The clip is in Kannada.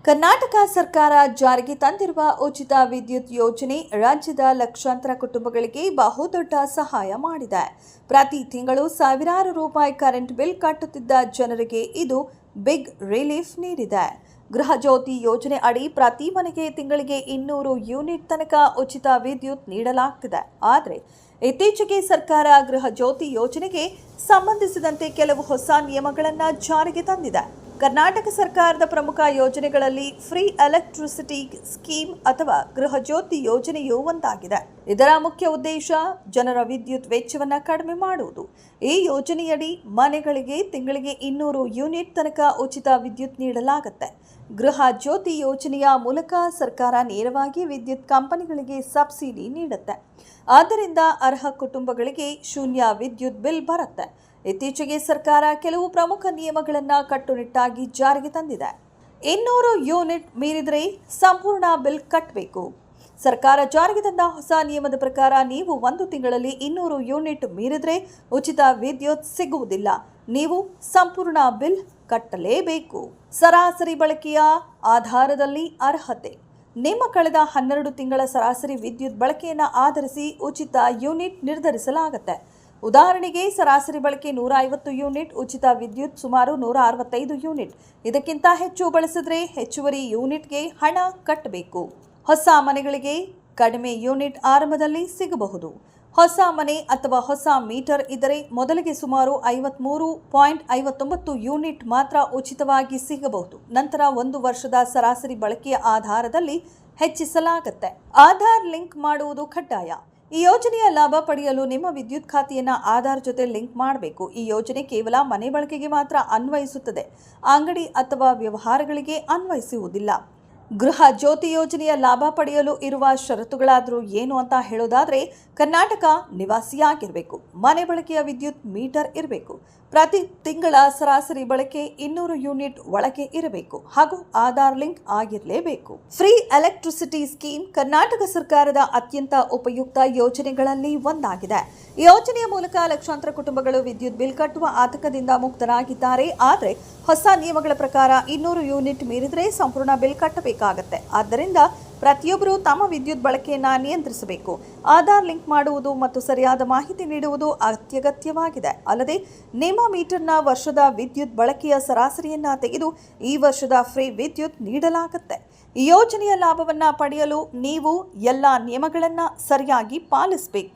ಕರ್ನಾಟಕ ಸರ್ಕಾರ ಜಾರಿಗೆ ತಂದಿರುವ ಉಚಿತ ವಿದ್ಯುತ್ ಯೋಜನೆ ರಾಜ್ಯದ ಲಕ್ಷಾಂತರ ಕುಟುಂಬಗಳಿಗೆ ಬಹುದೊಡ್ಡ ಸಹಾಯ ಮಾಡಿದೆ. ಪ್ರತಿ ತಿಂಗಳು ಸಾವಿರಾರು ರೂಪಾಯಿ ಕರೆಂಟ್ ಬಿಲ್ ಕಟ್ಟುತ್ತಿದ್ದ ಜನರಿಗೆ ಇದು ಬಿಗ್ ರಿಲೀಫ್ ನೀಡಿದೆ. ಗೃಹ ಜ್ಯೋತಿ ಯೋಜನೆ ಅಡಿ ಪ್ರತಿ ಮನೆಗೆ ತಿಂಗಳಿಗೆ 200 ಯೂನಿಟ್ ತನಕ ಉಚಿತ ವಿದ್ಯುತ್ ನೀಡಲಾಗ್ತಿದೆ. ಆದರೆ ಇತ್ತೀಚೆಗೆ ಸರ್ಕಾರ ಗೃಹ ಜ್ಯೋತಿ ಯೋಜನೆಗೆ ಸಂಬಂಧಿಸಿದಂತೆ ಕೆಲವು ಹೊಸ ನಿಯಮಗಳನ್ನು ಜಾರಿಗೆ ತಂದಿದೆ. ಕರ್ನಾಟಕ ಸರ್ಕಾರದ ಪ್ರಮುಖ ಯೋಜನೆಗಳಲ್ಲಿ ಫ್ರೀ ಎಲೆಕ್ಟ್ರಿಸಿಟಿ ಸ್ಕೀಮ್ ಅಥವಾ ಗೃಹ ಜ್ಯೋತಿ ಯೋಜನೆಯೂ ಒಂದಾಗಿದೆ. ಇದರ ಮುಖ್ಯ ಉದ್ದೇಶ ಜನರ ವಿದ್ಯುತ್ ವೆಚ್ಚವನ್ನು ಕಡಿಮೆ ಮಾಡುವುದು. ಈ ಯೋಜನೆಯಡಿ ಮನೆಗಳಿಗೆ ತಿಂಗಳಿಗೆ 200 ಯೂನಿಟ್ ತನಕ ಉಚಿತ ವಿದ್ಯುತ್ ನೀಡಲಾಗುತ್ತೆ. ಗೃಹ ಜ್ಯೋತಿ ಯೋಜನೆಯ ಮೂಲಕ ಸರ್ಕಾರ ನೇರವಾಗಿ ವಿದ್ಯುತ್ ಕಂಪನಿಗಳಿಗೆ ಸಬ್ಸಿಡಿ ನೀಡುತ್ತೆ. ಆದ್ದರಿಂದ ಅರ್ಹ ಕುಟುಂಬಗಳಿಗೆ ಶೂನ್ಯ ವಿದ್ಯುತ್ ಬಿಲ್ ಬರುತ್ತೆ. ಇತ್ತೀಚೆಗೆ ಸರ್ಕಾರ ಕೆಲವು ಪ್ರಮುಖ ನಿಯಮಗಳನ್ನು ಕಟ್ಟುನಿಟ್ಟಾಗಿ ಜಾರಿಗೆ ತಂದಿದೆ. 200 ಯೂನಿಟ್ ಮೀರಿದರೆ ಸಂಪೂರ್ಣ ಬಿಲ್ ಕಟ್ಟಬೇಕು. ಸರ್ಕಾರ ಜಾರಿಗೆ ತಂದ ಹೊಸ ನಿಯಮದ ಪ್ರಕಾರ ನೀವು ಒಂದು ತಿಂಗಳಲ್ಲಿ 200 ಯೂನಿಟ್ ಮೀರಿದರೆ ಉಚಿತ ವಿದ್ಯುತ್ ಸಿಗುವುದಿಲ್ಲ. ನೀವು ಸಂಪೂರ್ಣ ಬಿಲ್ ಕಟ್ಟಲೇಬೇಕು. ಸರಾಸರಿ ಬಳಕೆಯ ಆಧಾರದಲ್ಲಿ ಅರ್ಹತೆ. ನಿಮ್ಮ ಕಳೆದ 12 ತಿಂಗಳ ಸರಾಸರಿ ವಿದ್ಯುತ್ ಬಳಕೆಯನ್ನು ಆಧರಿಸಿ ಉಚಿತ ಯೂನಿಟ್ ನಿರ್ಧರಿಸಲಾಗುತ್ತೆ. ಉದಾಹರಣೆಗೆ ಸರಾಸರಿ ಬಳಕೆ 150 ಯೂನಿಟ್, ಉಚಿತ ವಿದ್ಯುತ್ ಸುಮಾರು 165 ಯೂನಿಟ್. ಇದಕ್ಕಿಂತ ಹೆಚ್ಚು ಬಳಸಿದ್ರೆ ಹೆಚ್ಚುವರಿ ಯೂನಿಟ್ಗೆ ಹಣ ಕಟ್ಟಬೇಕು. ಹೊಸ ಮನೆಗಳಿಗೆ ಕಡಿಮೆ ಯೂನಿಟ್ ಆರಂಭದಲ್ಲಿ ಸಿಗಬಹುದು. ಹೊಸ ಮನೆ ಅಥವಾ ಹೊಸ ಮೀಟರ್ ಇದ್ದರೆ ಮೊದಲಿಗೆ ಸುಮಾರು 53.59 ಯೂನಿಟ್ ಮಾತ್ರ ಉಚಿತವಾಗಿ ಸಿಗಬಹುದು. ನಂತರ 1 ವರ್ಷದ ಸರಾಸರಿ ಬಳಕೆಯ ಆಧಾರದಲ್ಲಿ ಹೆಚ್ಚಿಸಲಾಗುತ್ತೆ. ಆಧಾರ್ ಲಿಂಕ್ ಮಾಡುವುದು ಕಡ್ಡಾಯ. ಈ ಯೋಜನೆಯ ಲಾಭ ಪಡೆಯಲು ನಿಮ್ಮ ವಿದ್ಯುತ್ ಖಾತೆಯನ್ನು ಆಧಾರ್ ಜೊತೆ ಲಿಂಕ್ ಮಾಡಬೇಕು. ಈ ಯೋಜನೆ ಕೇವಲ ಮನೆ ಬಳಕೆಗೆ ಮಾತ್ರ ಅನ್ವಯಿಸುತ್ತದೆ. ಅಂಗಡಿ ಅಥವಾ ವ್ಯವಹಾರಗಳಿಗೆ ಅನ್ವಯಿಸುವುದಿಲ್ಲ. ಗೃಹ ಜ್ಯೋತಿ ಯೋಜನೆಯ ಲಾಭ ಪಡೆಯಲು ಇರುವ ಷರತ್ತುಗಳಾದರೂ ಏನು ಅಂತ ಹೇಳೋದಾದರೆ, ಕರ್ನಾಟಕ ನಿವಾಸಿಯಾಗಿರಬೇಕು, ಮನೆ ಬಳಕೆಯ ವಿದ್ಯುತ್ ಮೀಟರ್ ಇರಬೇಕು, ಪ್ರತಿ ತಿಂಗಳ ಸರಾಸರಿ ಬಳಕೆ 200 ಯೂನಿಟ್ ಒಳಗೆ ಇರಬೇಕು ಹಾಗೂ ಆಧಾರ್ ಲಿಂಕ್ ಆಗಿರಲೇಬೇಕು. ಫ್ರೀ ಎಲೆಕ್ಟ್ರಿಸಿಟಿ ಸ್ಕೀಮ್ ಕರ್ನಾಟಕ ಸರ್ಕಾರದ ಅತ್ಯಂತ ಉಪಯುಕ್ತ ಯೋಜನೆಗಳಲ್ಲಿ ಒಂದಾಗಿದೆ. ಈ ಯೋಜನೆಯ ಮೂಲಕ ಲಕ್ಷಾಂತರ ಕುಟುಂಬಗಳು ವಿದ್ಯುತ್ ಬಿಲ್ ಕಟ್ಟುವ ಆತಂಕದಿಂದ ಮುಕ್ತರಾಗಿದ್ದಾರೆ. ಆದರೆ ಹೊಸ ನಿಯಮಗಳ ಪ್ರಕಾರ 200 ಯೂನಿಟ್ ಮೀರಿದರೆ ಸಂಪೂರ್ಣ ಬಿಲ್ ಕಟ್ಟಬೇಕಾಗತ್ತೆ. ಆದ್ದರಿಂದ ಪ್ರತಿಯೊಬ್ಬರು ತಮ್ಮ ವಿದ್ಯುತ್ ಬಳಕೆಯನ್ನು ನಿಯಂತ್ರಿಸಬೇಕು. ಆಧಾರ್ ಲಿಂಕ್ ಮಾಡುವುದು ಮತ್ತು ಸರಿಯಾದ ಮಾಹಿತಿ ನೀಡುವುದು ಅತ್ಯಗತ್ಯವಾಗಿದೆ. ಅಲ್ಲದೆ ನಿಮ್ಮ ಮೀಟರ್ನ ವರ್ಷದ ವಿದ್ಯುತ್ ಬಳಕೆಯ ಸರಾಸರಿಯನ್ನು ತೆಗೆದು ಈ ವರ್ಷದ ಫ್ರೀ ವಿದ್ಯುತ್ ನೀಡಲಾಗುತ್ತೆ. ಈ ಯೋಜನೆಯ ಲಾಭವನ್ನು ಪಡೆಯಲು ನೀವು ಎಲ್ಲ ನಿಯಮಗಳನ್ನು ಸರಿಯಾಗಿ ಪಾಲಿಸಬೇಕು.